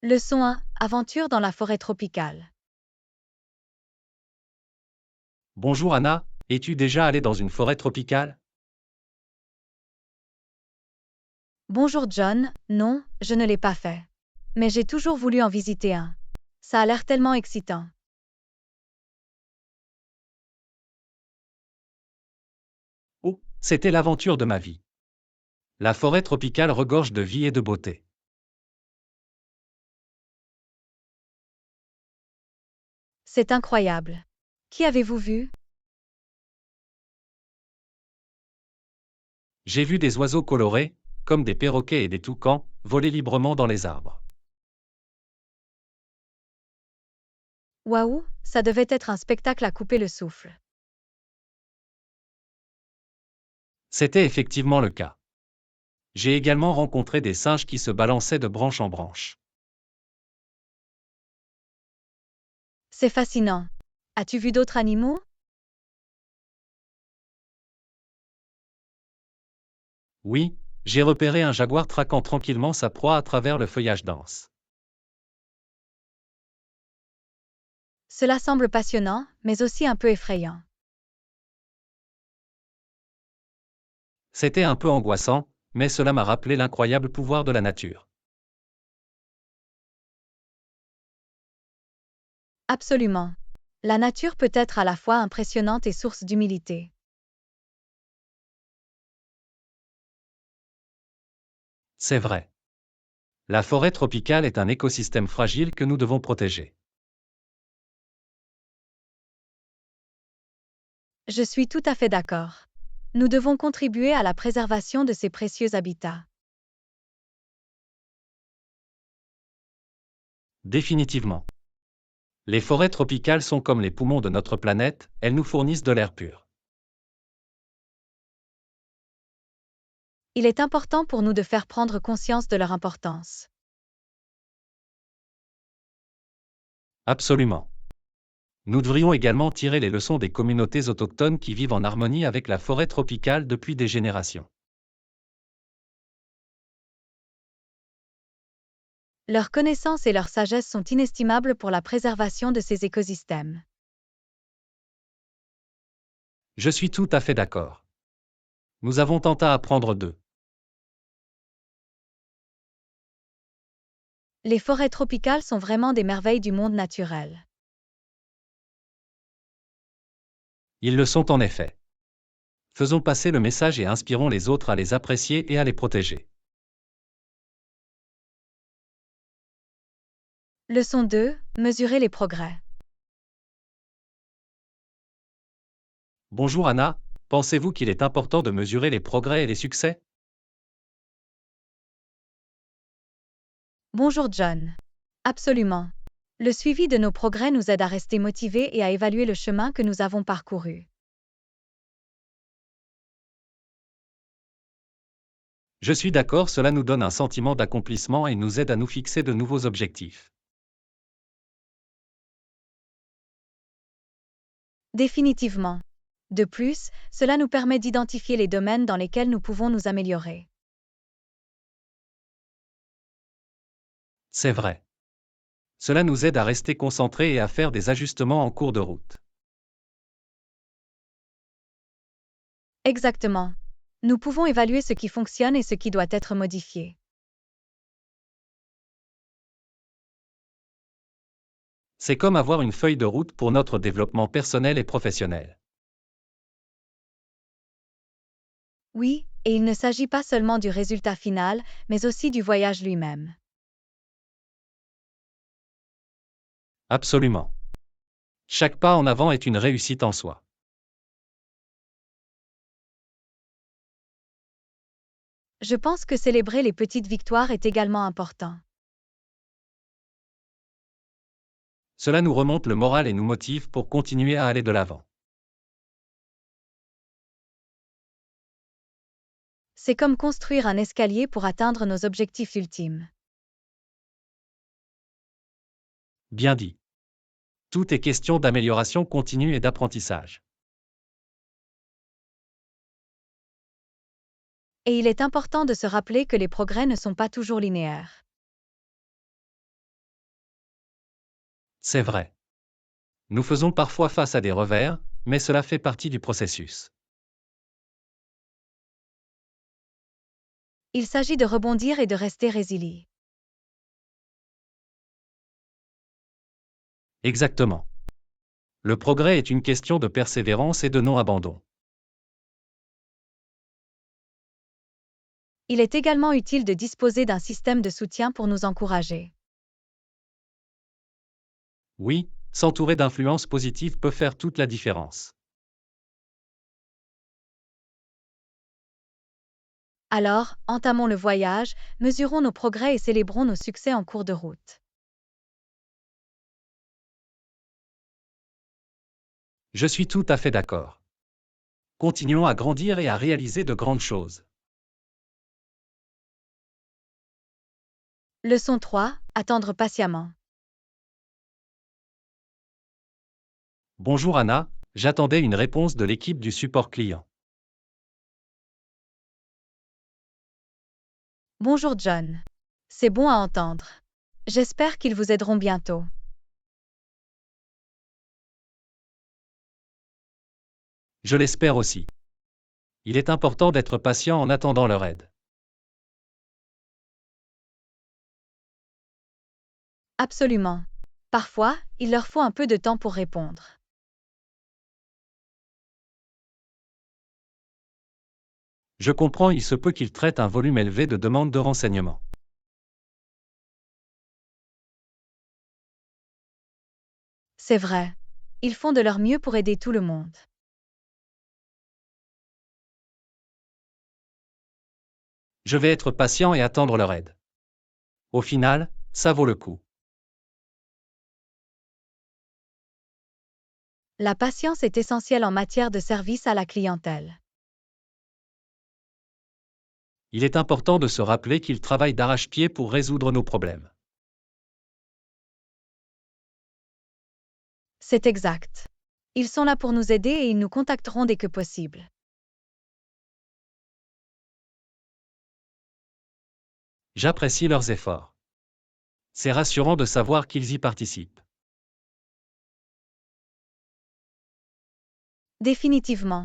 Leçon 1. Aventure dans la forêt tropicale. Bonjour Anna, es-tu déjà allée dans une forêt tropicale? Bonjour John, non, je ne l'ai pas fait. Mais j'ai toujours voulu en visiter un. Ça a l'air tellement excitant. Oh, c'était l'aventure de ma vie. La forêt tropicale regorge de vie et de beauté. C'est incroyable. Qui avez-vous vu? J'ai vu des oiseaux colorés, comme des perroquets et des toucans, voler librement dans les arbres. Waouh, ça devait être un spectacle à couper le souffle. C'était effectivement le cas. J'ai également rencontré des singes qui se balançaient de branche en branche. C'est fascinant. As-tu vu d'autres animaux? Oui, j'ai repéré un jaguar traquant tranquillement sa proie à travers le feuillage dense. Cela semble passionnant, mais aussi un peu effrayant. C'était un peu angoissant, mais cela m'a rappelé l'incroyable pouvoir de la nature. Absolument. La nature peut être à la fois impressionnante et source d'humilité. C'est vrai. La forêt tropicale est un écosystème fragile que nous devons protéger. Je suis tout à fait d'accord. Nous devons contribuer à la préservation de ces précieux habitats. Définitivement. Les forêts tropicales sont comme les poumons de notre planète, elles nous fournissent de l'air pur. Il est important pour nous de faire prendre conscience de leur importance. Absolument. Nous devrions également tirer les leçons des communautés autochtones qui vivent en harmonie avec la forêt tropicale depuis des générations. Leurs connaissances et leur sagesse sont inestimables pour la préservation de ces écosystèmes. Je suis tout à fait d'accord. Nous avons tant à apprendre d'eux. Les forêts tropicales sont vraiment des merveilles du monde naturel. Ils le sont en effet. Faisons passer le message et inspirons les autres à les apprécier et à les protéger. Leçon 2. Mesurer les progrès. Bonjour Anna, pensez-vous qu'il est important de mesurer les progrès et les succès? Bonjour John. Absolument. Le suivi de nos progrès nous aide à rester motivés et à évaluer le chemin que nous avons parcouru. Je suis d'accord, cela nous donne un sentiment d'accomplissement et nous aide à nous fixer de nouveaux objectifs. Définitivement. De plus, cela nous permet d'identifier les domaines dans lesquels nous pouvons nous améliorer. C'est vrai. Cela nous aide à rester concentrés et à faire des ajustements en cours de route. Exactement. Nous pouvons évaluer ce qui fonctionne et ce qui doit être modifié. C'est comme avoir une feuille de route pour notre développement personnel et professionnel. Oui, et il ne s'agit pas seulement du résultat final, mais aussi du voyage lui-même. Absolument. Chaque pas en avant est une réussite en soi. Je pense que célébrer les petites victoires est également important. Cela nous remonte le moral et nous motive pour continuer à aller de l'avant. C'est comme construire un escalier pour atteindre nos objectifs ultimes. Bien dit. Tout est question d'amélioration continue et d'apprentissage. Et il est important de se rappeler que les progrès ne sont pas toujours linéaires. C'est vrai. Nous faisons parfois face à des revers, mais cela fait partie du processus. Il s'agit de rebondir et de rester résilient. Exactement. Le progrès est une question de persévérance et de non-abandon. Il est également utile de disposer d'un système de soutien pour nous encourager. Oui, s'entourer d'influences positives peut faire toute la différence. Alors, entamons le voyage, mesurons nos progrès et célébrons nos succès en cours de route. Je suis tout à fait d'accord. Continuons à grandir et à réaliser de grandes choses. Leçon 3. Attendre patiemment. Bonjour Anna, j'attendais une réponse de l'équipe du support client. Bonjour John. C'est bon à entendre. J'espère qu'ils vous aideront bientôt. Je l'espère aussi. Il est important d'être patient en attendant leur aide. Absolument. Parfois, il leur faut un peu de temps pour répondre. Je comprends, il se peut qu'ils traitent un volume élevé de demandes de renseignements. C'est vrai. Ils font de leur mieux pour aider tout le monde. Je vais être patient et attendre leur aide. Au final, ça vaut le coup. La patience est essentielle en matière de service à la clientèle. Il est important de se rappeler qu'ils travaillent d'arrache-pied pour résoudre nos problèmes. C'est exact. Ils sont là pour nous aider et ils nous contacteront dès que possible. J'apprécie leurs efforts. C'est rassurant de savoir qu'ils y participent. Définitivement.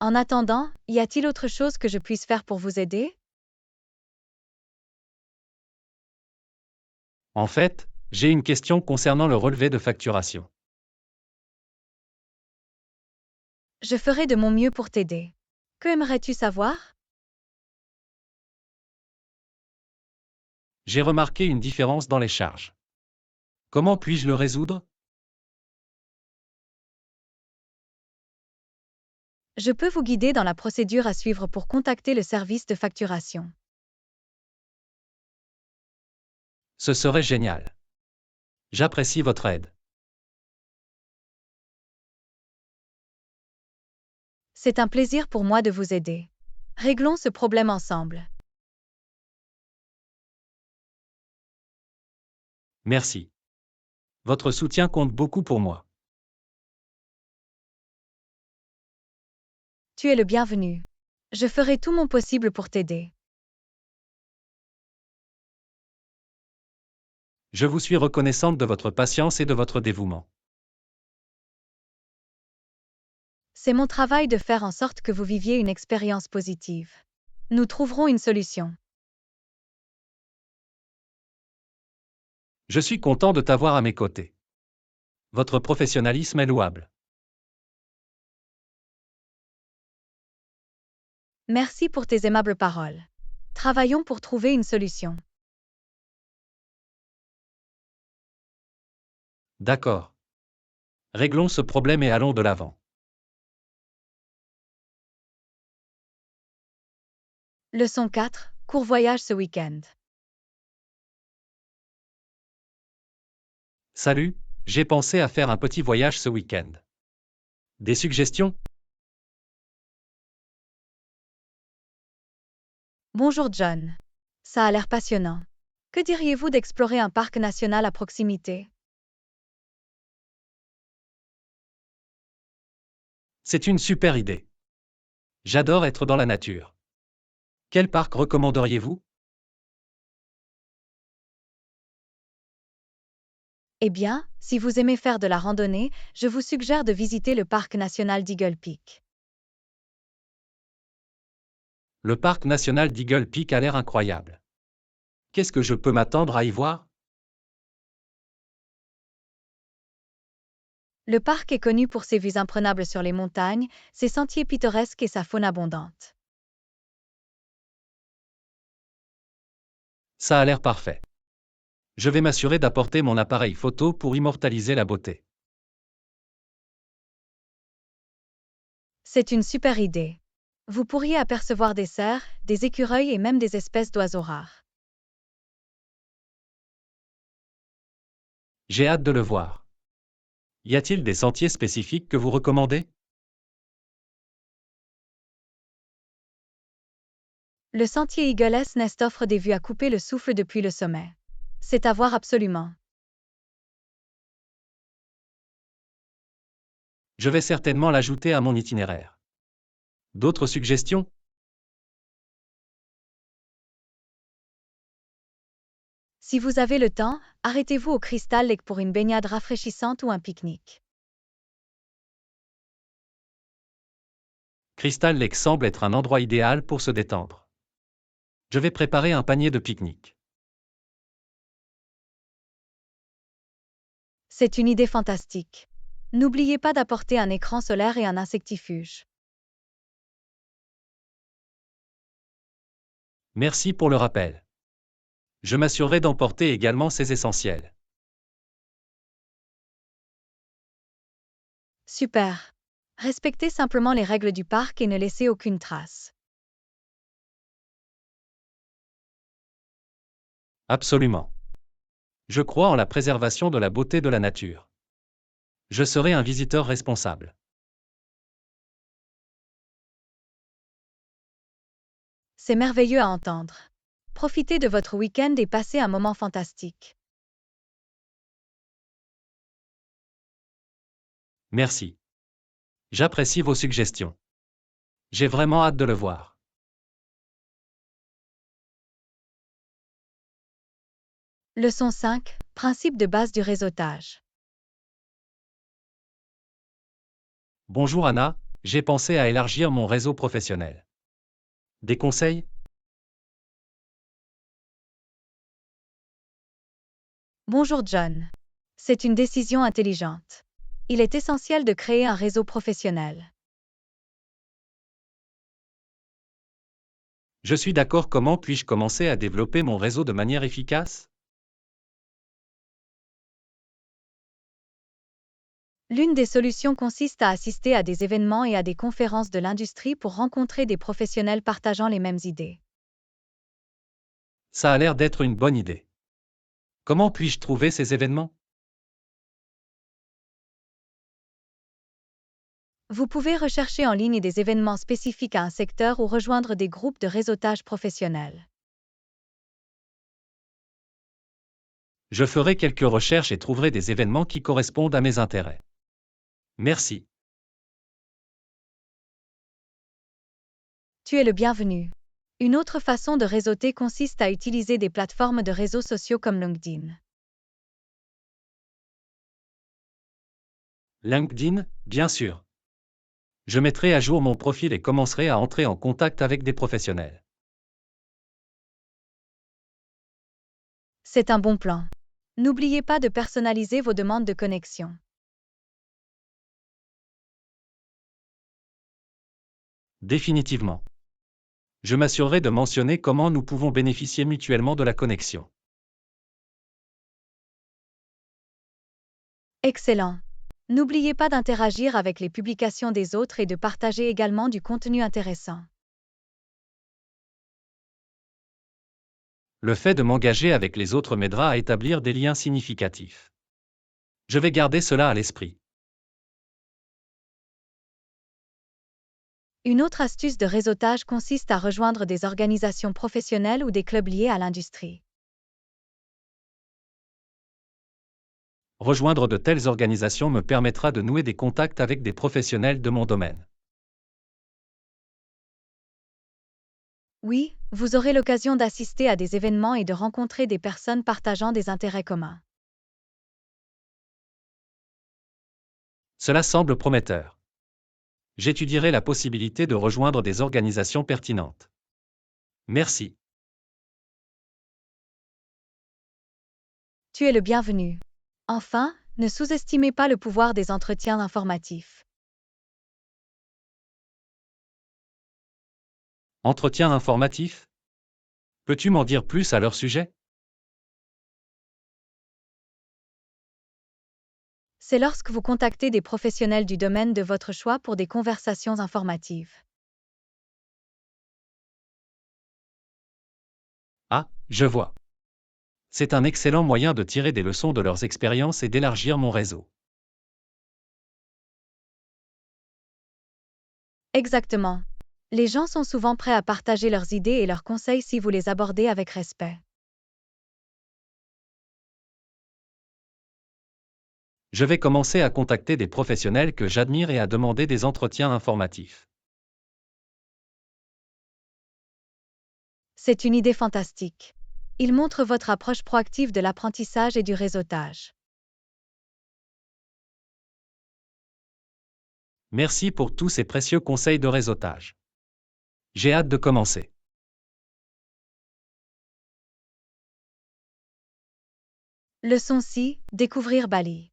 En attendant, y a-t-il autre chose que je puisse faire pour vous aider? En fait, j'ai une question concernant le relevé de facturation. Je ferai de mon mieux pour t'aider. Que aimerais-tu savoir? J'ai remarqué une différence dans les charges. Comment puis-je le résoudre? Je peux vous guider dans la procédure à suivre pour contacter le service de facturation. Ce serait génial. J'apprécie votre aide. C'est un plaisir pour moi de vous aider. Réglons ce problème ensemble. Merci. Votre soutien compte beaucoup pour moi. Tu es le bienvenu. Je ferai tout mon possible pour t'aider. Je vous suis reconnaissante de votre patience et de votre dévouement. C'est mon travail de faire en sorte que vous viviez une expérience positive. Nous trouverons une solution. Je suis content de t'avoir à mes côtés. Votre professionnalisme est louable. Merci pour tes aimables paroles. Travaillons pour trouver une solution. D'accord. Réglons ce problème et allons de l'avant. Leçon 4. Court voyage ce week-end. Salut, j'ai pensé à faire un petit voyage ce week-end. Des suggestions? Bonjour John. Ça a l'air passionnant. Que diriez-vous d'explorer un parc national à proximité? C'est une super idée. J'adore être dans la nature. Quel parc recommanderiez-vous? Eh bien, si vous aimez faire de la randonnée, je vous suggère de visiter le parc national d'Eagle Peak. Le parc national d'Eagle Peak a l'air incroyable. Qu'est-ce que je peux m'attendre à y voir? Le parc est connu pour ses vues imprenables sur les montagnes, ses sentiers pittoresques et sa faune abondante. Ça a l'air parfait. Je vais m'assurer d'apporter mon appareil photo pour immortaliser la beauté. C'est une super idée. Vous pourriez apercevoir des cerfs, des écureuils et même des espèces d'oiseaux rares. J'ai hâte de le voir. Y a-t-il des sentiers spécifiques que vous recommandez? Le sentier Eagles Nest offre des vues à couper le souffle depuis le sommet. C'est à voir absolument. Je vais certainement l'ajouter à mon itinéraire. D'autres suggestions? Si vous avez le temps, arrêtez-vous au Crystal Lake pour une baignade rafraîchissante ou un pique-nique. Crystal Lake semble être un endroit idéal pour se détendre. Je vais préparer un panier de pique-nique. C'est une idée fantastique. N'oubliez pas d'apporter un écran solaire et un insectifuge. Merci pour le rappel. Je m'assurerai d'emporter également ces essentiels. Super. Respectez simplement les règles du parc et ne laissez aucune trace. Absolument. Je crois en la préservation de la beauté de la nature. Je serai un visiteur responsable. C'est merveilleux à entendre. Profitez de votre week-end et passez un moment fantastique. Merci. J'apprécie vos suggestions. J'ai vraiment hâte de le voir. Leçon 5. Principe de base du réseautage. Bonjour Anna, j'ai pensé à élargir mon réseau professionnel. Des conseils? Bonjour John. C'est une décision intelligente. Il est essentiel de créer un réseau professionnel. Je suis d'accord. Comment puis-je commencer à développer mon réseau de manière efficace? L'une des solutions consiste à assister à des événements et à des conférences de l'industrie pour rencontrer des professionnels partageant les mêmes idées. Ça a l'air d'être une bonne idée. Comment puis-je trouver ces événements? Vous pouvez rechercher en ligne des événements spécifiques à un secteur ou rejoindre des groupes de réseautage professionnel. Je ferai quelques recherches et trouverai des événements qui correspondent à mes intérêts. Merci. Tu es le bienvenu. Une autre façon de réseauter consiste à utiliser des plateformes de réseaux sociaux comme LinkedIn. LinkedIn, bien sûr. Je mettrai à jour mon profil et commencerai à entrer en contact avec des professionnels. C'est un bon plan. N'oubliez pas de personnaliser vos demandes de connexion. Définitivement. Je m'assurerai de mentionner comment nous pouvons bénéficier mutuellement de la connexion. Excellent. N'oubliez pas d'interagir avec les publications des autres et de partager également du contenu intéressant. Le fait de m'engager avec les autres m'aidera à établir des liens significatifs. Je vais garder cela à l'esprit. Une autre astuce de réseautage consiste à rejoindre des organisations professionnelles ou des clubs liés à l'industrie. Rejoindre de telles organisations me permettra de nouer des contacts avec des professionnels de mon domaine. Oui, vous aurez l'occasion d'assister à des événements et de rencontrer des personnes partageant des intérêts communs. Cela semble prometteur. J'étudierai la possibilité de rejoindre des organisations pertinentes. Merci. Tu es le bienvenu. Enfin, ne sous-estimez pas le pouvoir des entretiens informatifs. Entretien informatif? Peux-tu m'en dire plus à leur sujet? C'est lorsque vous contactez des professionnels du domaine de votre choix pour des conversations informatives. Ah, je vois. C'est un excellent moyen de tirer des leçons de leurs expériences et d'élargir mon réseau. Exactement. Les gens sont souvent prêts à partager leurs idées et leurs conseils si vous les abordez avec respect. Je vais commencer à contacter des professionnels que j'admire et à demander des entretiens informatifs. C'est une idée fantastique. Il montre votre approche proactive de l'apprentissage et du réseautage. Merci pour tous ces précieux conseils de réseautage. J'ai hâte de commencer. Leçon 6. Découvrir Bali.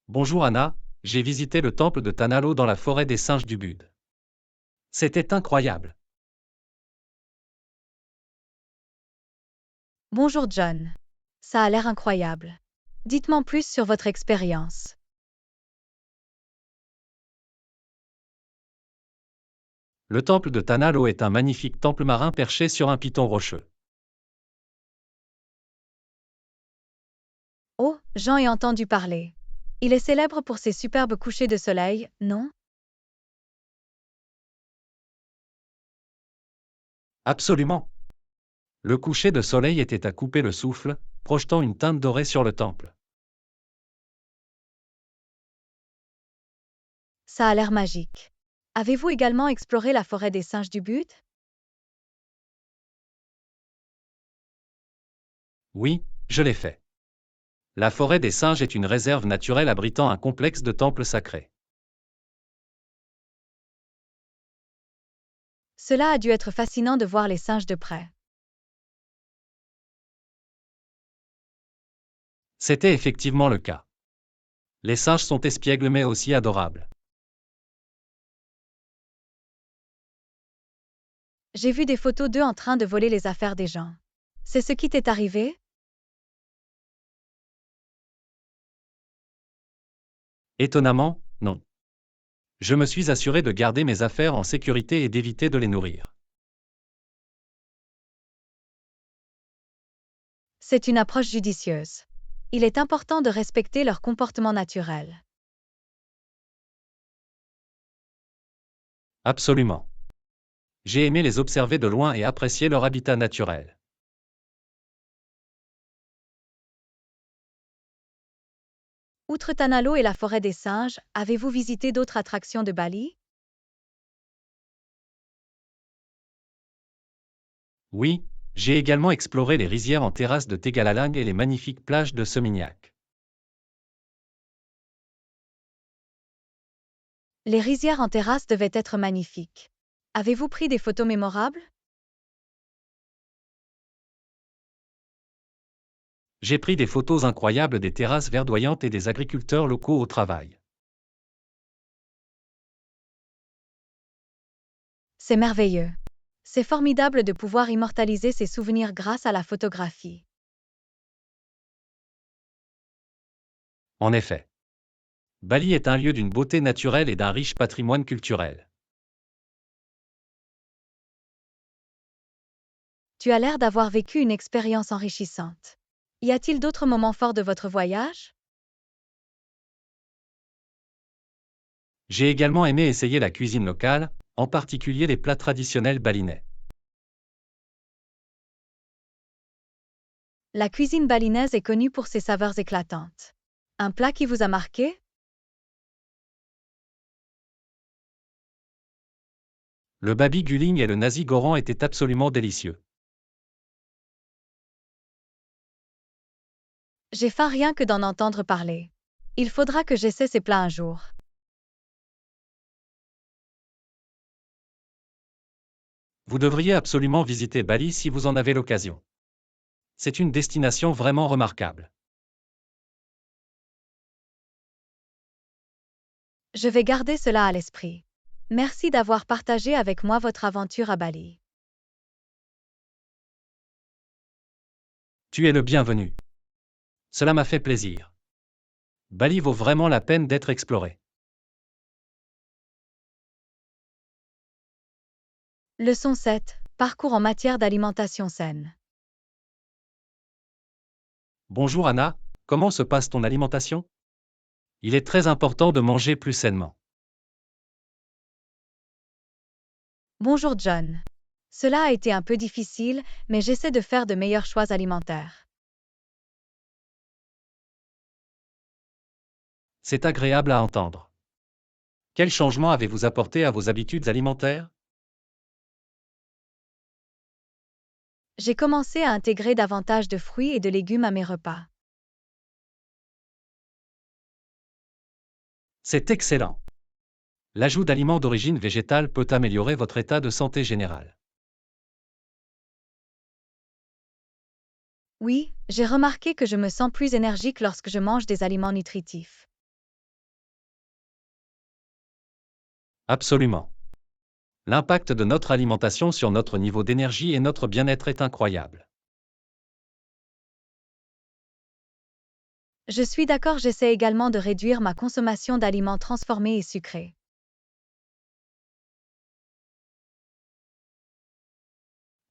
Bonjour Anna, j'ai visité le temple de Tanalo dans la forêt des singes du Bud. C'était incroyable. Bonjour John. Ça a l'air incroyable. Dites-moi plus sur votre expérience. Le temple de Tanalo est un magnifique temple marin perché sur un piton rocheux. Oh, j'en ai entendu parler. Il est célèbre pour ses superbes couchers de soleil, non? Absolument. Le coucher de soleil était à couper le souffle, projetant une teinte dorée sur le temple. Ça a l'air magique. Avez-vous également exploré la forêt des singes du Bud? Oui, je l'ai fait. La forêt des singes est une réserve naturelle abritant un complexe de temples sacrés. Cela a dû être fascinant de voir les singes de près. C'était effectivement le cas. Les singes sont espiègles mais aussi adorables. J'ai vu des photos d'eux en train de voler les affaires des gens. C'est ce qui t'est arrivé? Étonnamment, non. Je me suis assuré de garder mes affaires en sécurité et d'éviter de les nourrir. C'est une approche judicieuse. Il est important de respecter leur comportement naturel. Absolument. J'ai aimé les observer de loin et apprécier leur habitat naturel. Outre Tanalo et la forêt des singes, avez-vous visité d'autres attractions de Bali? Oui, j'ai également exploré les rizières en terrasse de Tegalalang et les magnifiques plages de Seminyak. Les rizières en terrasse devaient être magnifiques. Avez-vous pris des photos mémorables? J'ai pris des photos incroyables des terrasses verdoyantes et des agriculteurs locaux au travail. C'est merveilleux. C'est formidable de pouvoir immortaliser ces souvenirs grâce à la photographie. En effet, Bali est un lieu d'une beauté naturelle et d'un riche patrimoine culturel. Tu as l'air d'avoir vécu une expérience enrichissante. Y a-t-il d'autres moments forts de votre voyage? J'ai également aimé essayer la cuisine locale, en particulier les plats traditionnels balinais. La cuisine balinaise est connue pour ses saveurs éclatantes. Un plat qui vous a marqué? Le babi guling et le nasi goreng étaient absolument délicieux. J'ai faim rien que d'en entendre parler. Il faudra que j'essaie ces plats un jour. Vous devriez absolument visiter Bali si vous en avez l'occasion. C'est une destination vraiment remarquable. Je vais garder cela à l'esprit. Merci d'avoir partagé avec moi votre aventure à Bali. Tu es le bienvenu. Cela m'a fait plaisir. Bali vaut vraiment la peine d'être exploré. Leçon 7. Parcours en matière d'alimentation saine. Bonjour Anna, comment se passe ton alimentation? Il est très important de manger plus sainement. Bonjour John. Cela a été un peu difficile, mais j'essaie de faire de meilleurs choix alimentaires. C'est agréable à entendre. Quel changement avez-vous apporté à vos habitudes alimentaires? J'ai commencé à intégrer davantage de fruits et de légumes à mes repas. C'est excellent. L'ajout d'aliments d'origine végétale peut améliorer votre état de santé général. Oui, j'ai remarqué que je me sens plus énergique lorsque je mange des aliments nutritifs. Absolument. L'impact de notre alimentation sur notre niveau d'énergie et notre bien-être est incroyable. Je suis d'accord, j'essaie également de réduire ma consommation d'aliments transformés et sucrés.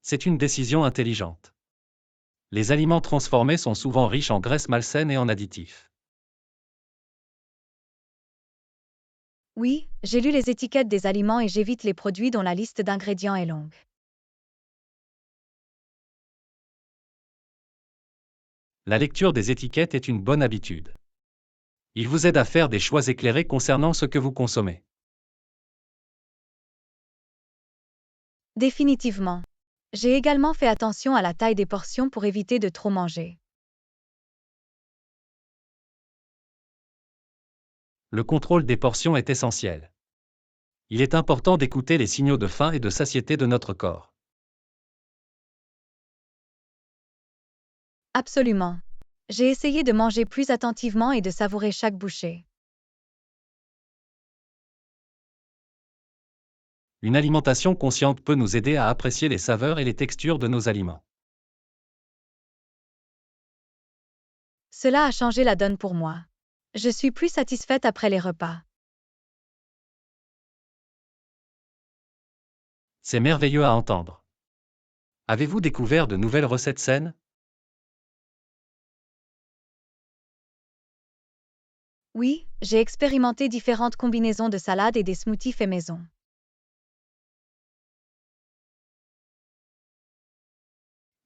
C'est une décision intelligente. Les aliments transformés sont souvent riches en graisses malsaines et en additifs. Oui, j'ai lu les étiquettes des aliments et j'évite les produits dont la liste d'ingrédients est longue. La lecture des étiquettes est une bonne habitude. Il vous aide à faire des choix éclairés concernant ce que vous consommez. Définitivement. J'ai également fait attention à la taille des portions pour éviter de trop manger. Le contrôle des portions est essentiel. Il est important d'écouter les signaux de faim et de satiété de notre corps. Absolument. J'ai essayé de manger plus attentivement et de savourer chaque bouchée. Une alimentation consciente peut nous aider à apprécier les saveurs et les textures de nos aliments. Cela a changé la donne pour moi. Je suis plus satisfaite après les repas. C'est merveilleux à entendre. Avez-vous découvert de nouvelles recettes saines? Oui, j'ai expérimenté différentes combinaisons de salades et des smoothies faits maison.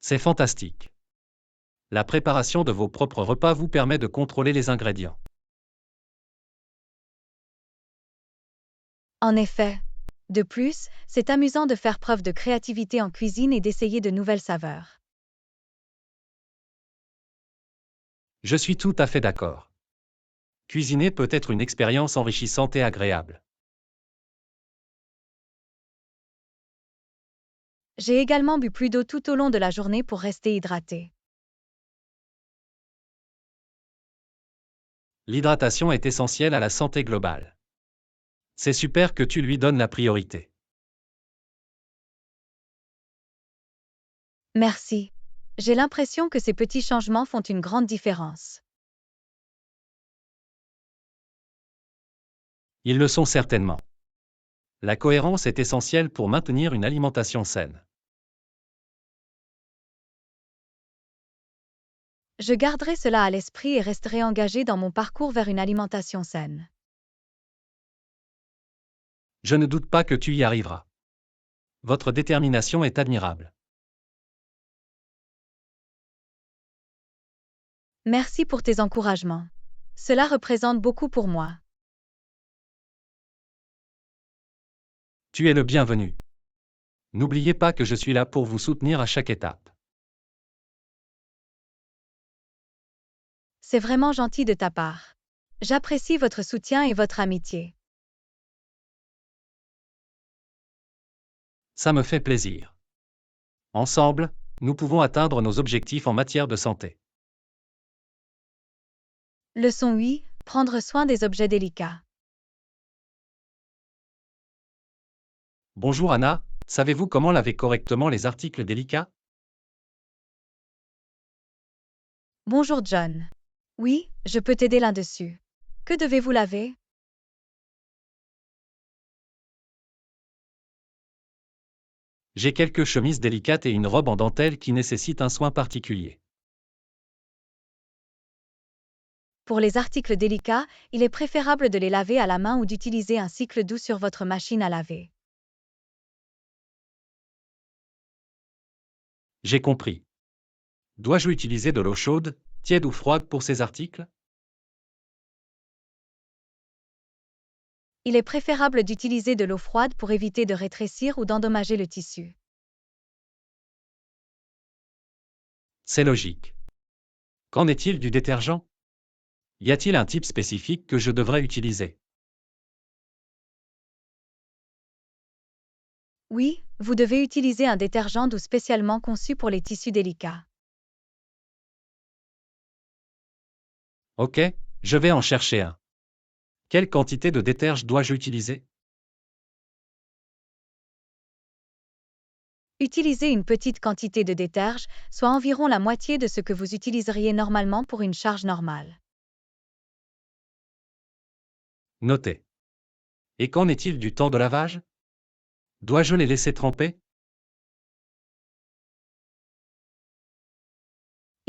C'est fantastique. La préparation de vos propres repas vous permet de contrôler les ingrédients. En effet. De plus, c'est amusant de faire preuve de créativité en cuisine et d'essayer de nouvelles saveurs. Je suis tout à fait d'accord. Cuisiner peut être une expérience enrichissante et agréable. J'ai également bu plus d'eau tout au long de la journée pour rester hydratée. L'hydratation est essentielle à la santé globale. C'est super que tu lui donnes la priorité. Merci. J'ai l'impression que ces petits changements font une grande différence. Ils le sont certainement. La cohérence est essentielle pour maintenir une alimentation saine. Je garderai cela à l'esprit et resterai engagée dans mon parcours vers une alimentation saine. Je ne doute pas que tu y arriveras. Votre détermination est admirable. Merci pour tes encouragements. Cela représente beaucoup pour moi. Tu es le bienvenu. N'oubliez pas que je suis là pour vous soutenir à chaque étape. C'est vraiment gentil de ta part. J'apprécie votre soutien et votre amitié. Ça me fait plaisir. Ensemble, nous pouvons atteindre nos objectifs en matière de santé. Leçon 8. Prendre soin des objets délicats. Bonjour Anna, savez-vous comment laver correctement les articles délicats? Bonjour John. Oui, je peux t'aider là-dessus. Que devez-vous laver? J'ai quelques chemises délicates et une robe en dentelle qui nécessitent un soin particulier. Pour les articles délicats, il est préférable de les laver à la main ou d'utiliser un cycle doux sur votre machine à laver. J'ai compris. Dois-je utiliser de l'eau chaude, tiède ou froide pour ces articles? Il est préférable d'utiliser de l'eau froide pour éviter de rétrécir ou d'endommager le tissu. C'est logique. Qu'en est-il du détergent? Y a-t-il un type spécifique que je devrais utiliser? Oui, vous devez utiliser un détergent doux spécialement conçu pour les tissus délicats. Ok, je vais en chercher un. Quelle quantité de déterge dois-je utiliser? Utilisez une petite quantité de déterge, soit environ la moitié de ce que vous utiliseriez normalement pour une charge normale. Noté. Et qu'en est-il du temps de lavage? Dois-je les laisser tremper?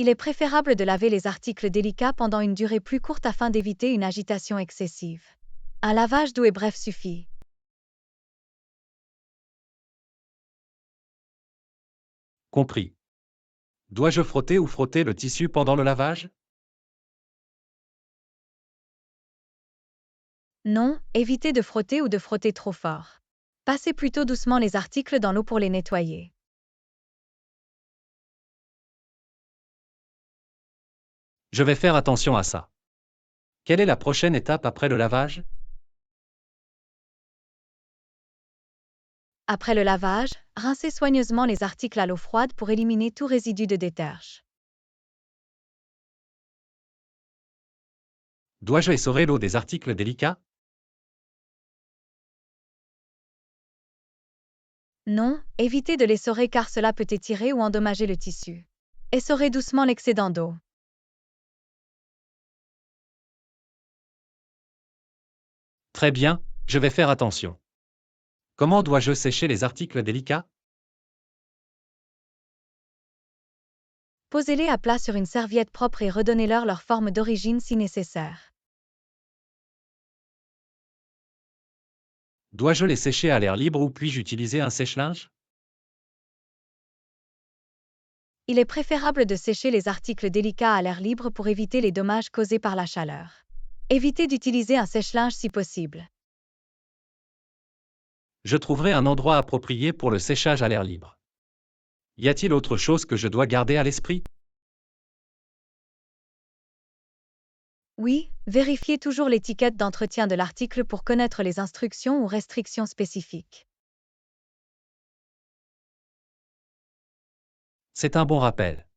Il est préférable de laver les articles délicats pendant une durée plus courte afin d'éviter une agitation excessive. Un lavage doux et bref suffit. Compris. Dois-je frotter ou frotter le tissu pendant le lavage? Non, évitez de frotter ou de frotter trop fort. Passez plutôt doucement les articles dans l'eau pour les nettoyer. Je vais faire attention à ça. Quelle est la prochaine étape après le lavage? Après le lavage, rincez soigneusement les articles à l'eau froide pour éliminer tout résidu de déterge. Dois-je essorer l'eau des articles délicats? Non, évitez de l'essorer car cela peut étirer ou endommager le tissu. Essorez doucement l'excédent d'eau. Très bien, je vais faire attention. Comment dois-je sécher les articles délicats? Posez-les à plat sur une serviette propre et redonnez-leur leur forme d'origine si nécessaire. Dois-je les sécher à l'air libre ou puis-je utiliser un sèche-linge? Il est préférable de sécher les articles délicats à l'air libre pour éviter les dommages causés par la chaleur. Évitez d'utiliser un sèche-linge si possible. Je trouverai un endroit approprié pour le séchage à l'air libre. Y a-t-il autre chose que je dois garder à l'esprit? Oui, vérifiez toujours l'étiquette d'entretien de l'article pour connaître les instructions ou restrictions spécifiques. C'est un bon rappel.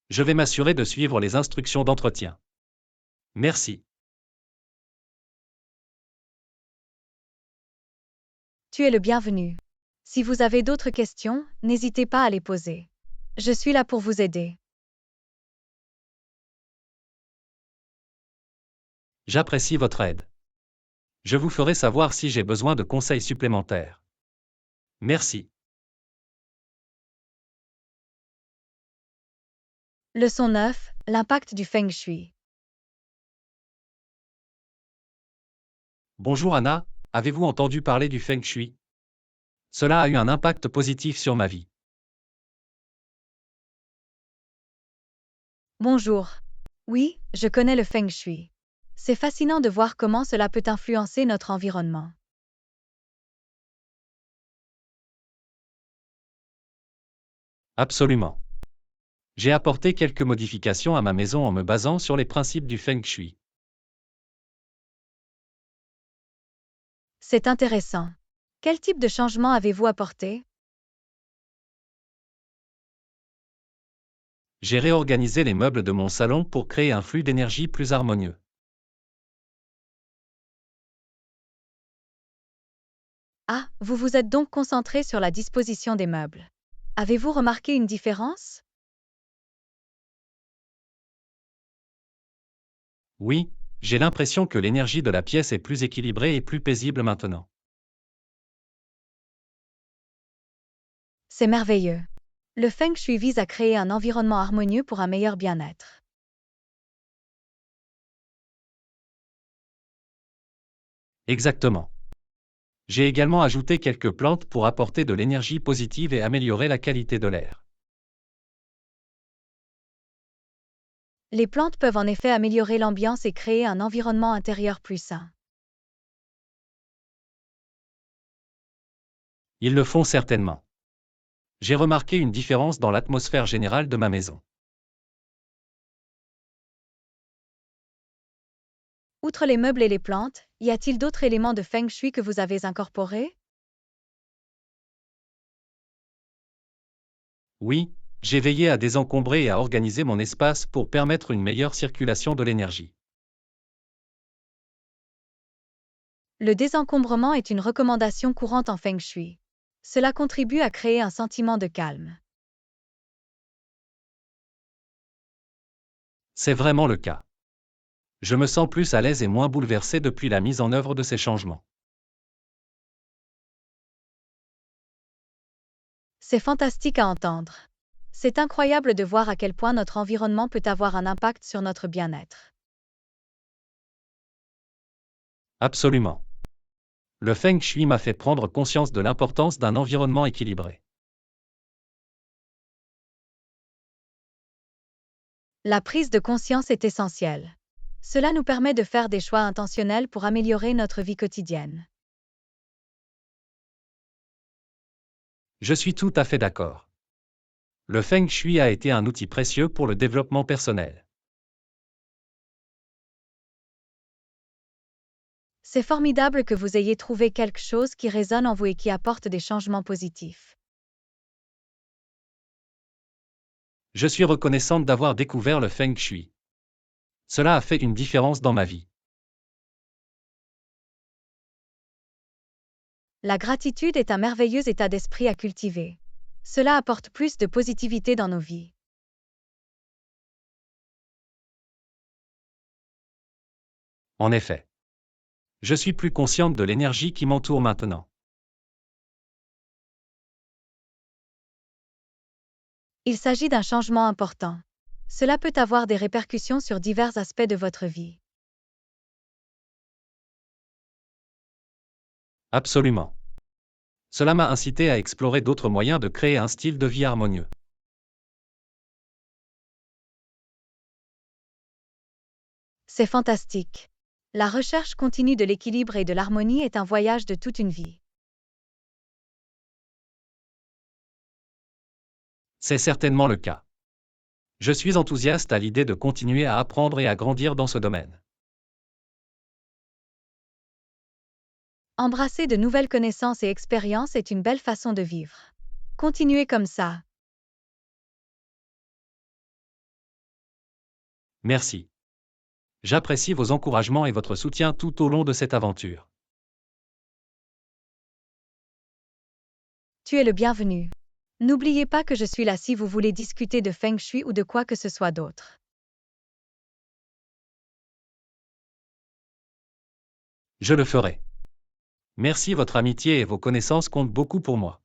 Je vais m'assurer de suivre les instructions d'entretien. Merci. Tu es le bienvenu. Si vous avez d'autres questions, n'hésitez pas à les poser. Je suis là pour vous aider. J'apprécie votre aide. Je vous ferai savoir si j'ai besoin de conseils supplémentaires. Merci. Leçon 9. L'impact du Feng Shui. Bonjour Anna, avez-vous entendu parler du Feng Shui? Cela a eu un impact positif sur ma vie. Bonjour. Oui, je connais le Feng Shui. C'est fascinant de voir comment cela peut influencer notre environnement. Absolument. J'ai apporté quelques modifications à ma maison en me basant sur les principes du Feng Shui. C'est intéressant. Quel type de changement avez-vous apporté? J'ai réorganisé les meubles de mon salon pour créer un flux d'énergie plus harmonieux. Ah, vous vous êtes donc concentré sur la disposition des meubles. Avez-vous remarqué une différence? Oui, j'ai l'impression que l'énergie de la pièce est plus équilibrée et plus paisible maintenant. C'est merveilleux. Le Feng Shui vise à créer un environnement harmonieux pour un meilleur bien-être. Exactement. J'ai également ajouté quelques plantes pour apporter de l'énergie positive et améliorer la qualité de l'air. Les plantes peuvent en effet améliorer l'ambiance et créer un environnement intérieur plus sain. Ils le font certainement. J'ai remarqué une différence dans l'atmosphère générale de ma maison. Outre les meubles et les plantes, y a-t-il d'autres éléments de Feng Shui que vous avez incorporés? Oui, j'ai veillé à désencombrer et à organiser mon espace pour permettre une meilleure circulation de l'énergie. Le désencombrement est une recommandation courante en Feng Shui. Cela contribue à créer un sentiment de calme. C'est vraiment le cas. Je me sens plus à l'aise et moins bouleversé depuis la mise en œuvre de ces changements. C'est fantastique à entendre. C'est incroyable de voir à quel point notre environnement peut avoir un impact sur notre bien-être. Absolument. Le Feng Shui m'a fait prendre conscience de l'importance d'un environnement équilibré. La prise de conscience est essentielle. Cela nous permet de faire des choix intentionnels pour améliorer notre vie quotidienne. Je suis tout à fait d'accord. Le Feng Shui a été un outil précieux pour le développement personnel. C'est formidable que vous ayez trouvé quelque chose qui résonne en vous et qui apporte des changements positifs. Je suis reconnaissante d'avoir découvert le Feng Shui. Cela a fait une différence dans ma vie. La gratitude est un merveilleux état d'esprit à cultiver. Cela apporte plus de positivité dans nos vies. En effet. Je suis plus consciente de l'énergie qui m'entoure maintenant. Il s'agit d'un changement important. Cela peut avoir des répercussions sur divers aspects de votre vie. Absolument. Cela m'a incité à explorer d'autres moyens de créer un style de vie harmonieux. C'est fantastique. La recherche continue de l'équilibre et de l'harmonie est un voyage de toute une vie. C'est certainement le cas. Je suis enthousiaste à l'idée de continuer à apprendre et à grandir dans ce domaine. Embrasser de nouvelles connaissances et expériences est une belle façon de vivre. Continuez comme ça. Merci. J'apprécie vos encouragements et votre soutien tout au long de cette aventure. Tu es le bienvenu. N'oubliez pas que je suis là si vous voulez discuter de Feng Shui ou de quoi que ce soit d'autre. Je le ferai. Merci, votre amitié et vos connaissances comptent beaucoup pour moi.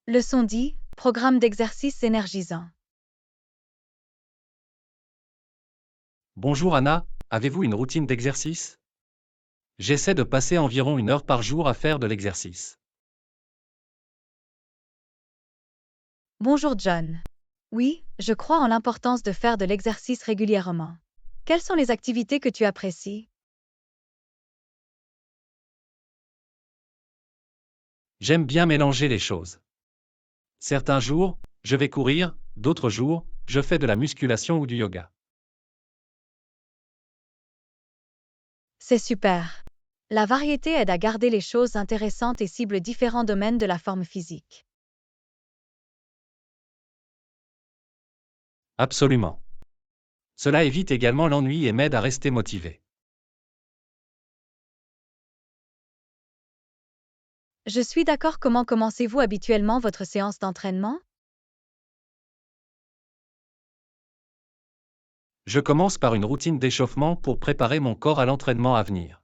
Leçon 10, programme d'exercice énergisant. Bonjour Anna, avez-vous une routine d'exercice? J'essaie de passer environ 1 heure par jour à faire de l'exercice. Bonjour John. Oui, je crois en l'importance de faire de l'exercice régulièrement. Quelles sont les activités que tu apprécies? J'aime bien mélanger les choses. Certains jours, je vais courir, d'autres jours, je fais de la musculation ou du yoga. C'est super. La variété aide à garder les choses intéressantes et cible différents domaines de la forme physique. Absolument. Cela évite également l'ennui et m'aide à rester motivé. Je suis d'accord. Comment commencez-vous habituellement votre séance d'entraînement? Je commence par une routine d'échauffement pour préparer mon corps à l'entraînement à venir.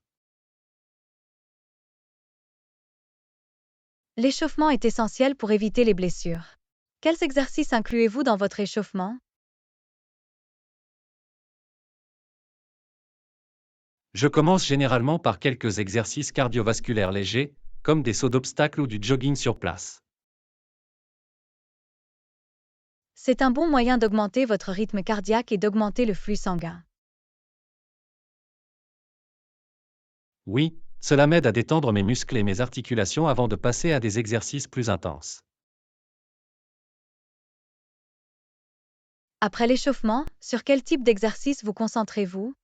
L'échauffement est essentiel pour éviter les blessures. Quels exercices incluez-vous dans votre échauffement? Je commence généralement par quelques exercices cardiovasculaires légers, comme des sauts d'obstacles ou du jogging sur place. C'est un bon moyen d'augmenter votre rythme cardiaque et d'augmenter le flux sanguin. Oui, cela m'aide à détendre mes muscles et mes articulations avant de passer à des exercices plus intenses. Après l'échauffement, sur quel type d'exercice vous concentrez-vous?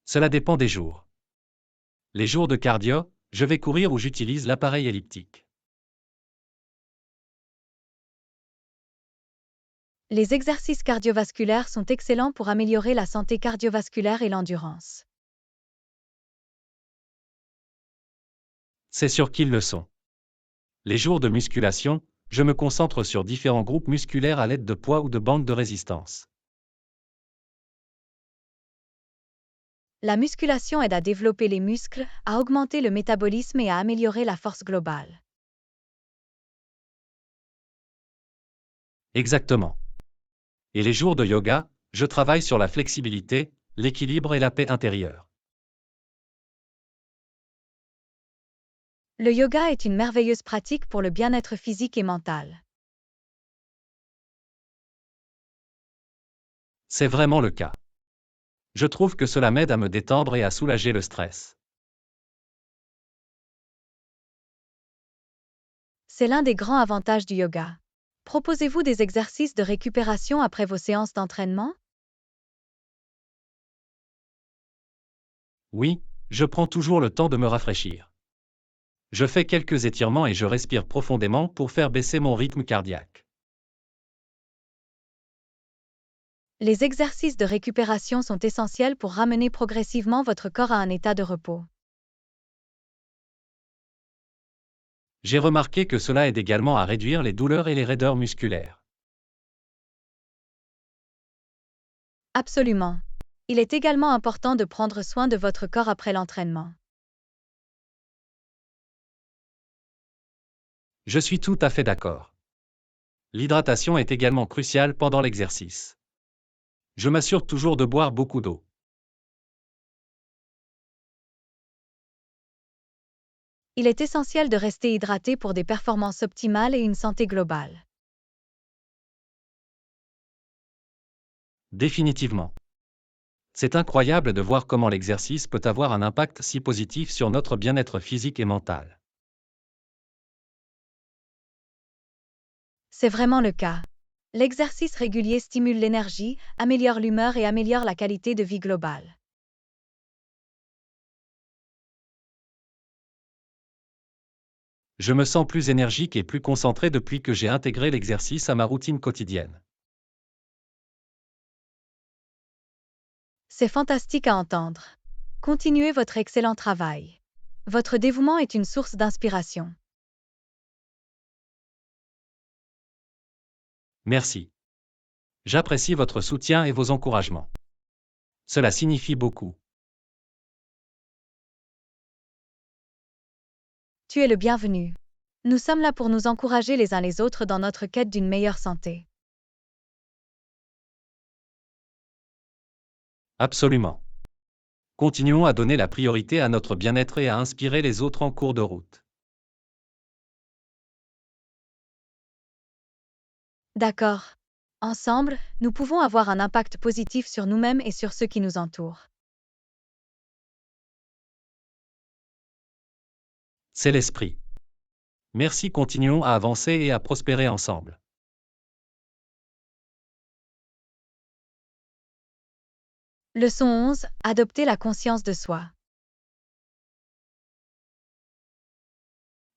Cela dépend des jours. Les jours de cardio, je vais courir ou j'utilise l'appareil elliptique. Les exercices cardiovasculaires sont excellents pour améliorer la santé cardiovasculaire et l'endurance. C'est sûr qu'ils le sont. Les jours de musculation, je me concentre sur différents groupes musculaires à l'aide de poids ou de bandes de résistance. La musculation aide à développer les muscles, à augmenter le métabolisme et à améliorer la force globale. Exactement. Et les jours de yoga, je travaille sur la flexibilité, l'équilibre et la paix intérieure. Le yoga est une merveilleuse pratique pour le bien-être physique et mental. C'est vraiment le cas. Je trouve que cela m'aide à me détendre et à soulager le stress. C'est l'un des grands avantages du yoga. Proposez-vous des exercices de récupération après vos séances d'entraînement? Oui, je prends toujours le temps de me rafraîchir. Je fais quelques étirements et je respire profondément pour faire baisser mon rythme cardiaque. Les exercices de récupération sont essentiels pour ramener progressivement votre corps à un état de repos. J'ai remarqué que cela aide également à réduire les douleurs et les raideurs musculaires. Absolument. Il est également important de prendre soin de votre corps après l'entraînement. Je suis tout à fait d'accord. L'hydratation est également cruciale pendant l'exercice. Je m'assure toujours de boire beaucoup d'eau. Il est essentiel de rester hydraté pour des performances optimales et une santé globale. Définitivement. C'est incroyable de voir comment l'exercice peut avoir un impact si positif sur notre bien-être physique et mental. C'est vraiment le cas. L'exercice régulier stimule l'énergie, améliore l'humeur et améliore la qualité de vie globale. Je me sens plus énergique et plus concentré depuis que j'ai intégré l'exercice à ma routine quotidienne. C'est fantastique à entendre. Continuez votre excellent travail. Votre dévouement est une source d'inspiration. Merci. J'apprécie votre soutien et vos encouragements. Cela signifie beaucoup. Tu es le bienvenu. Nous sommes là pour nous encourager les uns les autres dans notre quête d'une meilleure santé. Absolument. Continuons à donner la priorité à notre bien-être et à inspirer les autres en cours de route. D'accord. Ensemble, nous pouvons avoir un impact positif sur nous-mêmes et sur ceux qui nous entourent. C'est l'esprit. Merci, continuons à avancer et à prospérer ensemble. Leçon 11. Adopter la conscience de soi.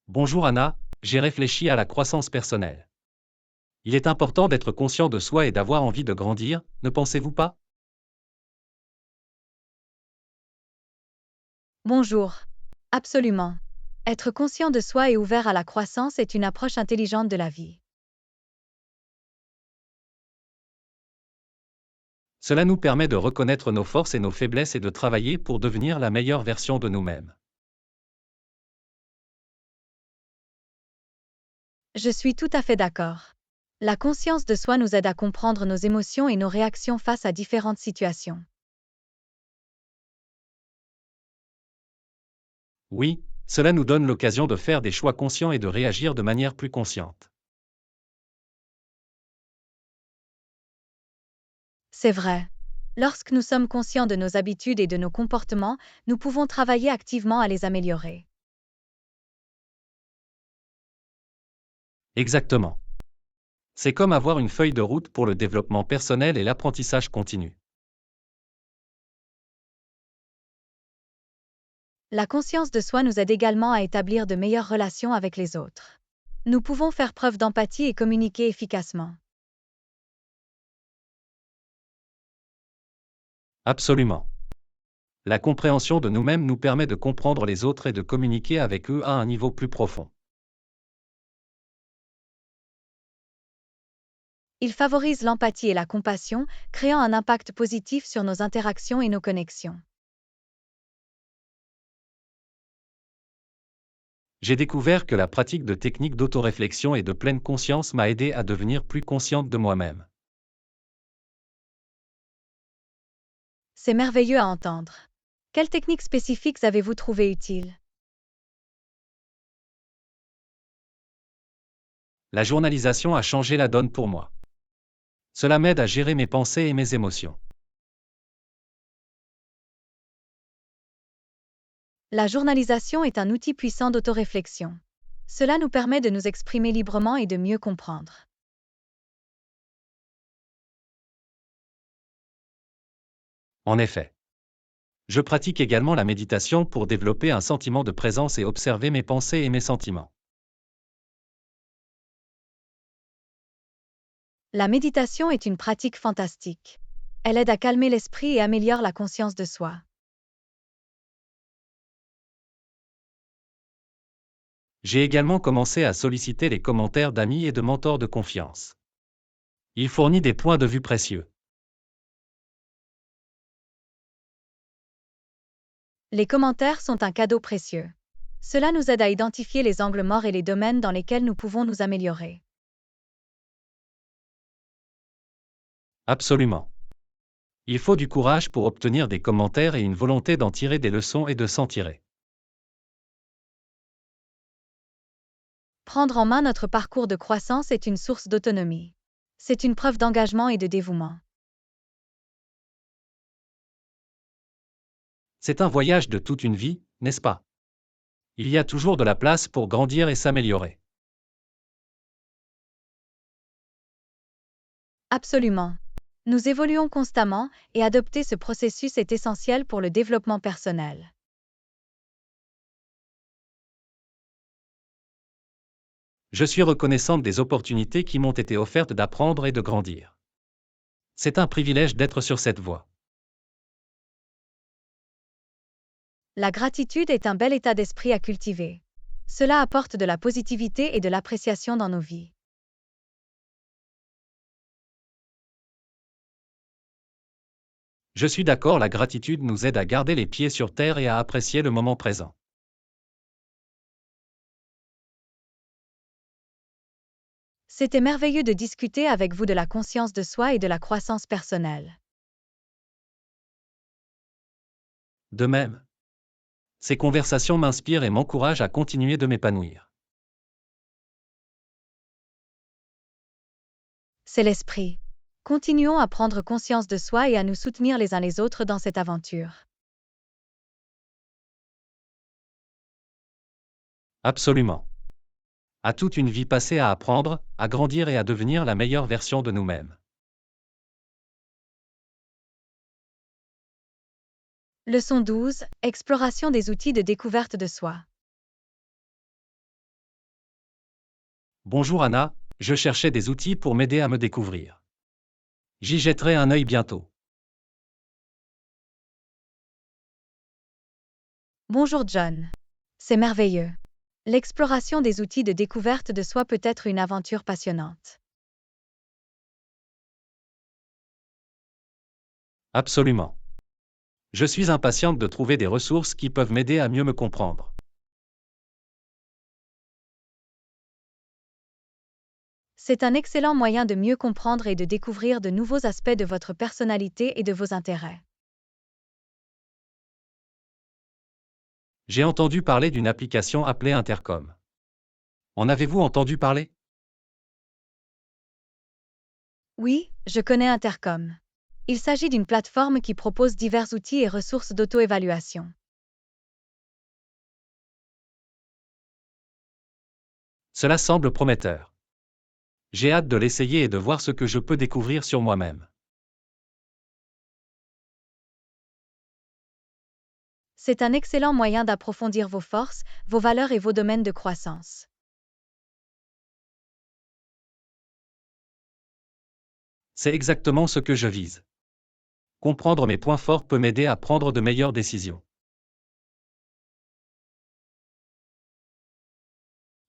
Bonjour Anna, j'ai réfléchi à la croissance personnelle. Il est important d'être conscient de soi et d'avoir envie de grandir, ne pensez-vous pas? Bonjour. Absolument. Être conscient de soi et ouvert à la croissance est une approche intelligente de la vie. Cela nous permet de reconnaître nos forces et nos faiblesses et de travailler pour devenir la meilleure version de nous-mêmes. Je suis tout à fait d'accord. La conscience de soi nous aide à comprendre nos émotions et nos réactions face à différentes situations. Oui, cela nous donne l'occasion de faire des choix conscients et de réagir de manière plus consciente. C'est vrai. Lorsque nous sommes conscients de nos habitudes et de nos comportements, nous pouvons travailler activement à les améliorer. Exactement. C'est comme avoir une feuille de route pour le développement personnel et l'apprentissage continu. La conscience de soi nous aide également à établir de meilleures relations avec les autres. Nous pouvons faire preuve d'empathie et communiquer efficacement. Absolument. La compréhension de nous-mêmes nous permet de comprendre les autres et de communiquer avec eux à un niveau plus profond. Il favorise l'empathie et la compassion, créant un impact positif sur nos interactions et nos connexions. J'ai découvert que la pratique de techniques d'autoréflexion et de pleine conscience m'a aidé à devenir plus consciente de moi-même. C'est merveilleux à entendre. Quelles techniques spécifiques avez-vous trouvées utiles? La journalisation a changé la donne pour moi. Cela m'aide à gérer mes pensées et mes émotions. La journalisation est un outil puissant d'autoréflexion. Cela nous permet de nous exprimer librement et de mieux comprendre. En effet. Je pratique également la méditation pour développer un sentiment de présence et observer mes pensées et mes sentiments. La méditation est une pratique fantastique. Elle aide à calmer l'esprit et améliore la conscience de soi. J'ai également commencé à solliciter les commentaires d'amis et de mentors de confiance. Il fournit des points de vue précieux. Les commentaires sont un cadeau précieux. Cela nous aide à identifier les angles morts et les domaines dans lesquels nous pouvons nous améliorer. Absolument. Il faut du courage pour obtenir des commentaires et une volonté d'en tirer des leçons et de s'en tirer. Prendre en main notre parcours de croissance est une source d'autonomie. C'est une preuve d'engagement et de dévouement. C'est un voyage de toute une vie, n'est-ce pas? Il y a toujours de la place pour grandir et s'améliorer. Absolument. Nous évoluons constamment et adopter ce processus est essentiel pour le développement personnel. Je suis reconnaissante des opportunités qui m'ont été offertes d'apprendre et de grandir. C'est un privilège d'être sur cette voie. La gratitude est un bel état d'esprit à cultiver. Cela apporte de la positivité et de l'appréciation dans nos vies. Je suis d'accord, la gratitude nous aide à garder les pieds sur terre et à apprécier le moment présent. C'était merveilleux de discuter avec vous de la conscience de soi et de la croissance personnelle. De même, ces conversations m'inspirent et m'encouragent à continuer de m'épanouir. C'est l'esprit. Continuons à prendre conscience de soi et à nous soutenir les uns les autres dans cette aventure. Absolument. À toute une vie passée à apprendre, à grandir et à devenir la meilleure version de nous-mêmes. Leçon 12. Exploration des outils de découverte de soi. Bonjour Anna, je cherchais des outils pour m'aider à me découvrir. J'y jetterai un œil bientôt. Bonjour John. C'est merveilleux. L'exploration des outils de découverte de soi peut être une aventure passionnante. Absolument. Je suis impatiente de trouver des ressources qui peuvent m'aider à mieux me comprendre. C'est un excellent moyen de mieux comprendre et de découvrir de nouveaux aspects de votre personnalité et de vos intérêts. J'ai entendu parler d'une application appelée Intercom. En avez-vous entendu parler? Oui, je connais Intercom. Il s'agit d'une plateforme qui propose divers outils et ressources d'auto-évaluation. Cela semble prometteur. J'ai hâte de l'essayer et de voir ce que je peux découvrir sur moi-même. C'est un excellent moyen d'approfondir vos forces, vos valeurs et vos domaines de croissance. C'est exactement ce que je vise. Comprendre mes points forts peut m'aider à prendre de meilleures décisions.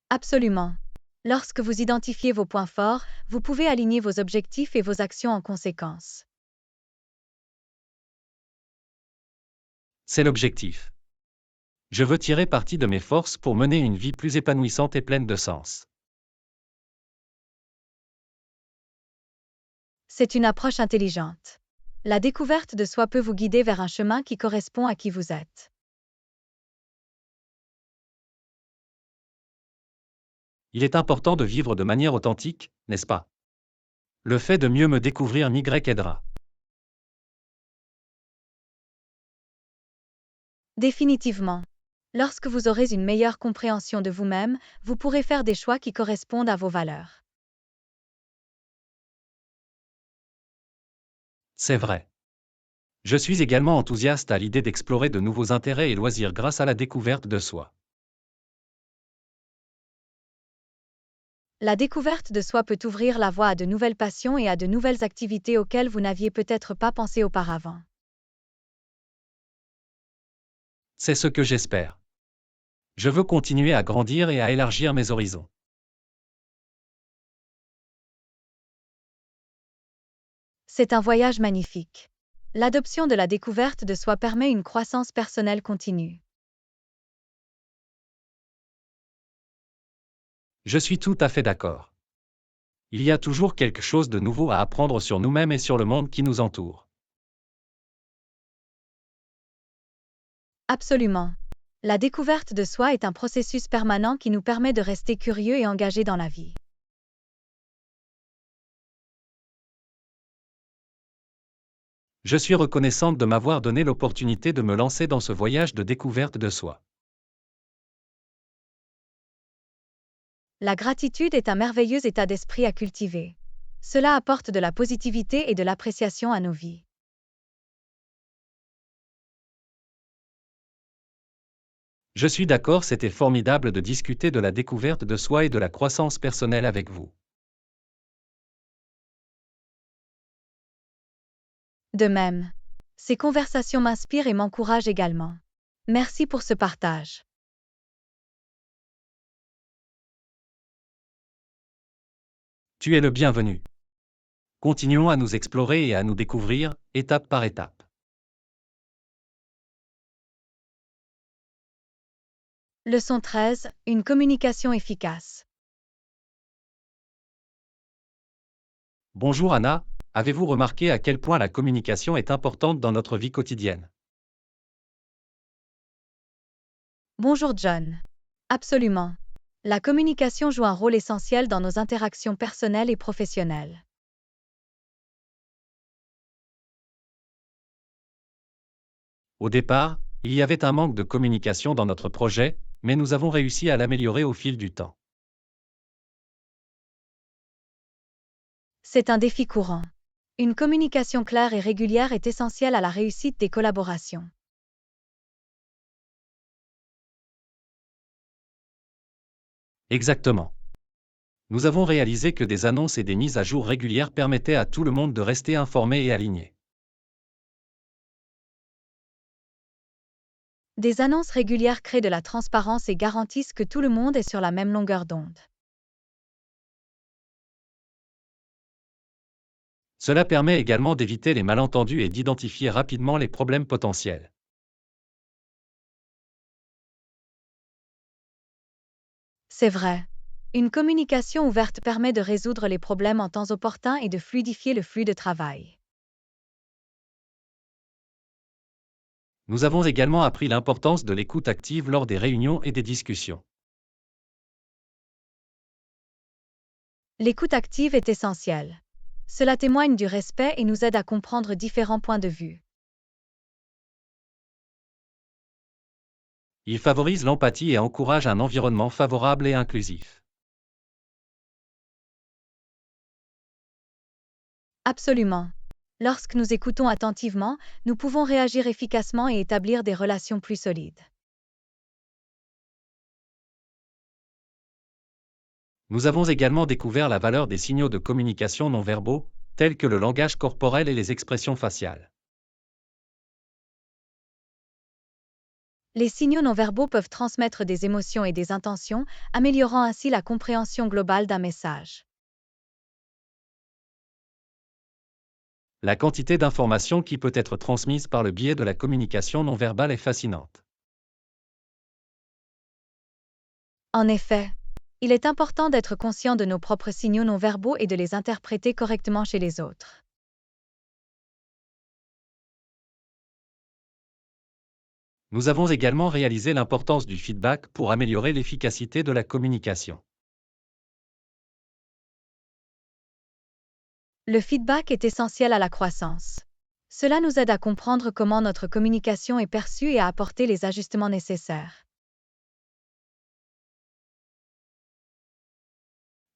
Absolument. Lorsque vous identifiez vos points forts, vous pouvez aligner vos objectifs et vos actions en conséquence. C'est l'objectif. Je veux tirer parti de mes forces pour mener une vie plus épanouissante et pleine de sens. C'est une approche intelligente. La découverte de soi peut vous guider vers un chemin qui correspond à qui vous êtes. Il est important de vivre de manière authentique, n'est-ce pas? Le fait de mieux me découvrir m'y aidera. Définitivement. Lorsque vous aurez une meilleure compréhension de vous-même, vous pourrez faire des choix qui correspondent à vos valeurs. C'est vrai. Je suis également enthousiaste à l'idée d'explorer de nouveaux intérêts et loisirs grâce à la découverte de soi. La découverte de soi peut ouvrir la voie à de nouvelles passions et à de nouvelles activités auxquelles vous n'aviez peut-être pas pensé auparavant. C'est ce que j'espère. Je veux continuer à grandir et à élargir mes horizons. C'est un voyage magnifique. L'adoption de la découverte de soi permet une croissance personnelle continue. Je suis tout à fait d'accord. Il y a toujours quelque chose de nouveau à apprendre sur nous-mêmes et sur le monde qui nous entoure. Absolument. La découverte de soi est un processus permanent qui nous permet de rester curieux et engagés dans la vie. Je suis reconnaissante de m'avoir donné l'opportunité de me lancer dans ce voyage de découverte de soi. La gratitude est un merveilleux état d'esprit à cultiver. Cela apporte de la positivité et de l'appréciation à nos vies. Je suis d'accord, c'était formidable de discuter de la découverte de soi et de la croissance personnelle avec vous. De même, ces conversations m'inspirent et m'encouragent également. Merci pour ce partage. Tu es le bienvenu. Continuons à nous explorer et à nous découvrir, étape par étape. Leçon 13. Une communication efficace. Bonjour Anna, avez-vous remarqué à quel point la communication est importante dans notre vie quotidienne? Bonjour John. Absolument. La communication joue un rôle essentiel dans nos interactions personnelles et professionnelles. Au départ, il y avait un manque de communication dans notre projet, mais nous avons réussi à l'améliorer au fil du temps. C'est un défi courant. Une communication claire et régulière est essentielle à la réussite des collaborations. Exactement. Nous avons réalisé que des annonces et des mises à jour régulières permettaient à tout le monde de rester informé et aligné. Des annonces régulières créent de la transparence et garantissent que tout le monde est sur la même longueur d'onde. Cela permet également d'éviter les malentendus et d'identifier rapidement les problèmes potentiels. C'est vrai. Une communication ouverte permet de résoudre les problèmes en temps opportun et de fluidifier le flux de travail. Nous avons également appris l'importance de l'écoute active lors des réunions et des discussions. L'écoute active est essentielle. Cela témoigne du respect et nous aide à comprendre différents points de vue. Il favorise l'empathie et encourage un environnement favorable et inclusif. Absolument. Lorsque nous écoutons attentivement, nous pouvons réagir efficacement et établir des relations plus solides. Nous avons également découvert la valeur des signaux de communication non verbaux, tels que le langage corporel et les expressions faciales. Les signaux non-verbaux peuvent transmettre des émotions et des intentions, améliorant ainsi la compréhension globale d'un message. La quantité d'informations qui peut être transmise par le biais de la communication non verbale est fascinante. En effet, il est important d'être conscient de nos propres signaux non-verbaux et de les interpréter correctement chez les autres. Nous avons également réalisé l'importance du feedback pour améliorer l'efficacité de la communication. Le feedback est essentiel à la croissance. Cela nous aide à comprendre comment notre communication est perçue et à apporter les ajustements nécessaires.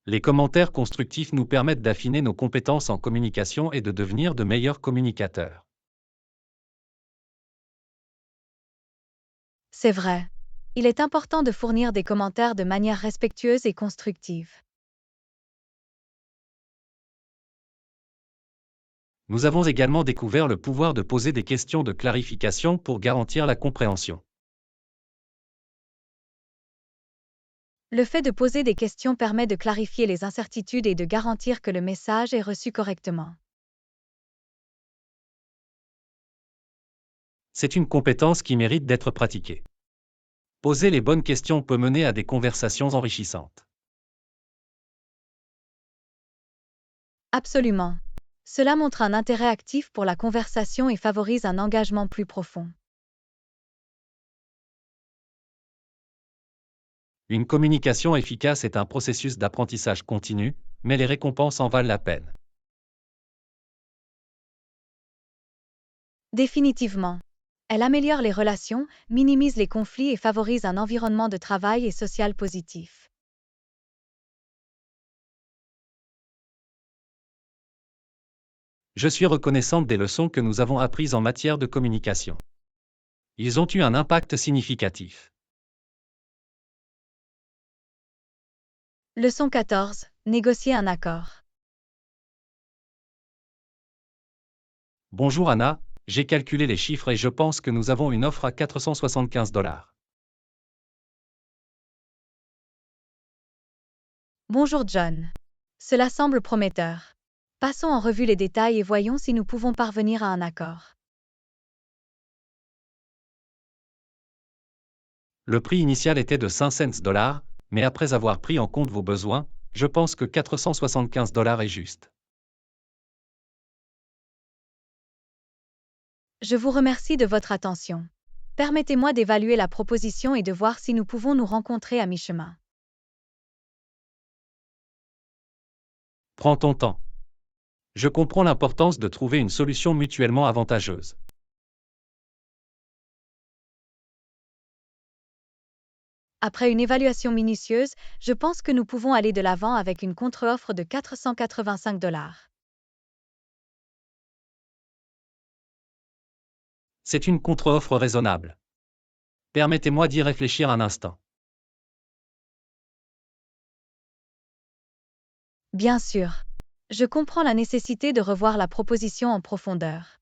Les commentaires constructifs nous permettent d'affiner nos compétences en communication et de devenir de meilleurs communicateurs. C'est vrai. Il est important de fournir des commentaires de manière respectueuse et constructive. Nous avons également découvert le pouvoir de poser des questions de clarification pour garantir la compréhension. Le fait de poser des questions permet de clarifier les incertitudes et de garantir que le message est reçu correctement. C'est une compétence qui mérite d'être pratiquée. Poser les bonnes questions peut mener à des conversations enrichissantes. Absolument. Cela montre un intérêt actif pour la conversation et favorise un engagement plus profond. Une communication efficace est un processus d'apprentissage continu, mais les récompenses en valent la peine. Définitivement. Elle améliore les relations, minimise les conflits et favorise un environnement de travail et social positif. Je suis reconnaissante des leçons que nous avons apprises en matière de communication. Ils ont eu un impact significatif. Leçon 14. Négocier un accord. Bonjour Anna, j'ai calculé les chiffres et je pense que nous avons une offre à 475 $. Bonjour John. Cela semble prometteur. Passons en revue les détails et voyons si nous pouvons parvenir à un accord. Le prix initial était de 5 cents $, mais après avoir pris en compte vos besoins, je pense que 475 $ est juste. Je vous remercie de votre attention. Permettez-moi d'évaluer la proposition et de voir si nous pouvons nous rencontrer à mi-chemin. Prends ton temps. Je comprends l'importance de trouver une solution mutuellement avantageuse. Après une évaluation minutieuse, je pense que nous pouvons aller de l'avant avec une contre-offre de $485. C'est une contre-offre raisonnable. Permettez-moi d'y réfléchir un instant. Bien sûr. Je comprends la nécessité de revoir la proposition en profondeur.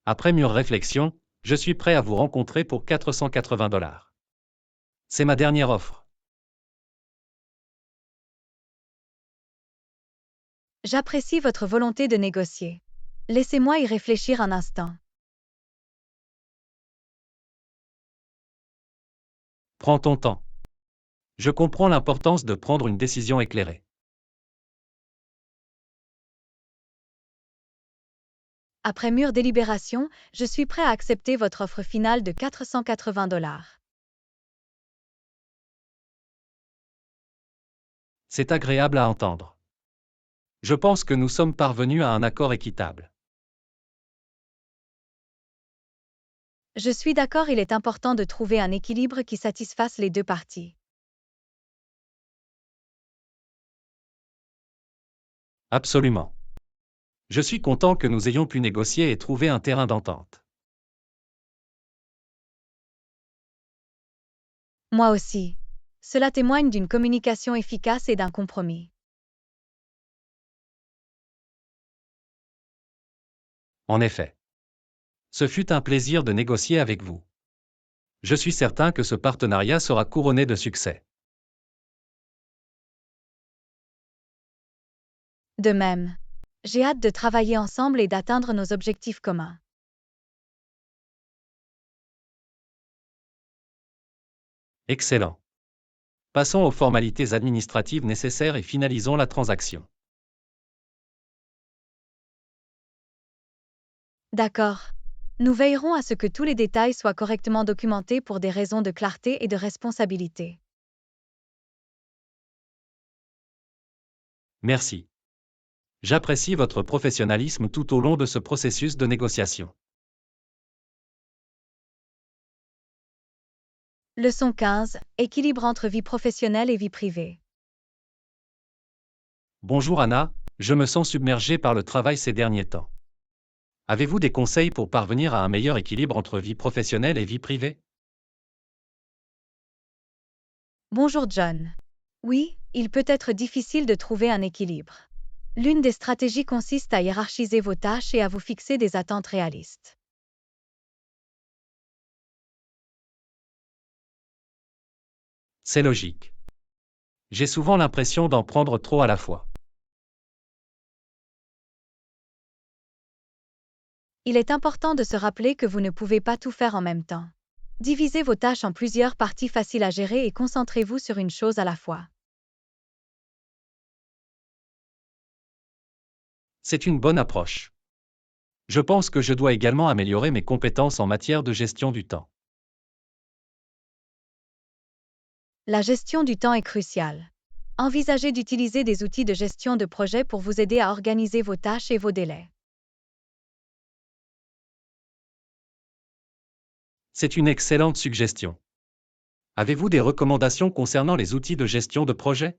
Après mûre réflexion, je suis prêt à vous rencontrer pour $480. C'est ma dernière offre. J'apprécie votre volonté de négocier. Laissez-moi y réfléchir un instant. Prends ton temps. Je comprends l'importance de prendre une décision éclairée. Après mûre délibération, je suis prêt à accepter votre offre finale de $480. C'est agréable à entendre. Je pense que nous sommes parvenus à un accord équitable. Je suis d'accord, il est important de trouver un équilibre qui satisfasse les deux parties. Absolument. Je suis content que nous ayons pu négocier et trouver un terrain d'entente. Moi aussi. Cela témoigne d'une communication efficace et d'un compromis. En effet. Ce fut un plaisir de négocier avec vous. Je suis certain que ce partenariat sera couronné de succès. De même, j'ai hâte de travailler ensemble et d'atteindre nos objectifs communs. Excellent. Passons aux formalités administratives nécessaires et finalisons la transaction. D'accord. Nous veillerons à ce que tous les détails soient correctement documentés pour des raisons de clarté et de responsabilité. Merci. J'apprécie votre professionnalisme tout au long de ce processus de négociation. Leçon 15. Équilibre entre vie professionnelle et vie privée. Bonjour Anna, je me sens submergé par le travail ces derniers temps. Avez-vous des conseils pour parvenir à un meilleur équilibre entre vie professionnelle et vie privée? Bonjour John. Oui, il peut être difficile de trouver un équilibre. L'une des stratégies consiste à hiérarchiser vos tâches et à vous fixer des attentes réalistes. C'est logique. J'ai souvent l'impression d'en prendre trop à la fois. Il est important de se rappeler que vous ne pouvez pas tout faire en même temps. Divisez vos tâches en plusieurs parties faciles à gérer et concentrez-vous sur une chose à la fois. C'est une bonne approche. Je pense que je dois également améliorer mes compétences en matière de gestion du temps. La gestion du temps est cruciale. Envisagez d'utiliser des outils de gestion de projet pour vous aider à organiser vos tâches et vos délais. C'est une excellente suggestion. Avez-vous des recommandations concernant les outils de gestion de projet?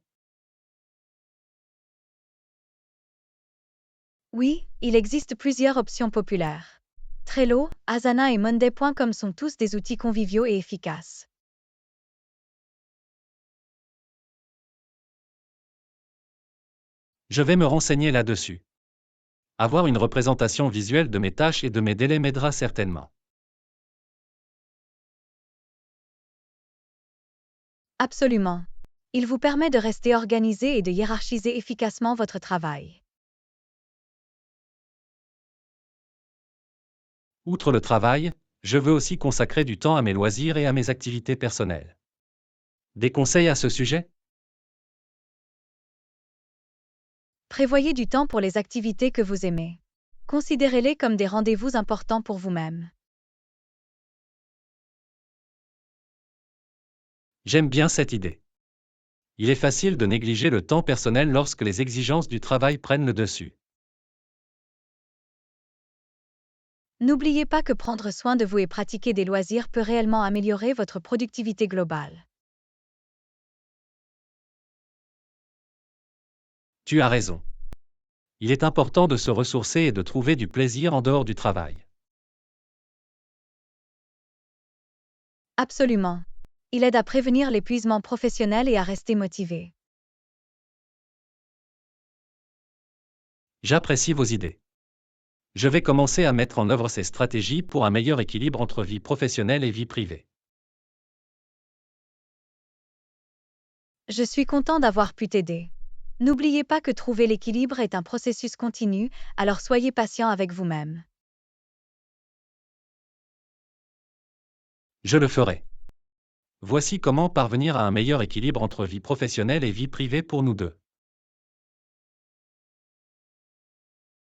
Oui, il existe plusieurs options populaires. Trello, Asana et Monday.com sont tous des outils conviviaux et efficaces. Je vais me renseigner là-dessus. Avoir une représentation visuelle de mes tâches et de mes délais m'aidera certainement. Absolument. Il vous permet de rester organisé et de hiérarchiser efficacement votre travail. Outre le travail, je veux aussi consacrer du temps à mes loisirs et à mes activités personnelles. Des conseils à ce sujet? Prévoyez du temps pour les activités que vous aimez. Considérez-les comme des rendez-vous importants pour vous-même. J'aime bien cette idée. Il est facile de négliger le temps personnel lorsque les exigences du travail prennent le dessus. N'oubliez pas que prendre soin de vous et pratiquer des loisirs peut réellement améliorer votre productivité globale. Tu as raison. Il est important de se ressourcer et de trouver du plaisir en dehors du travail. Absolument. Il aide à prévenir l'épuisement professionnel et à rester motivé. J'apprécie vos idées. Je vais commencer à mettre en œuvre ces stratégies pour un meilleur équilibre entre vie professionnelle et vie privée. Je suis content d'avoir pu t'aider. N'oubliez pas que trouver l'équilibre est un processus continu, alors soyez patient avec vous-même. Je le ferai. Voici comment parvenir à un meilleur équilibre entre vie professionnelle et vie privée pour nous deux.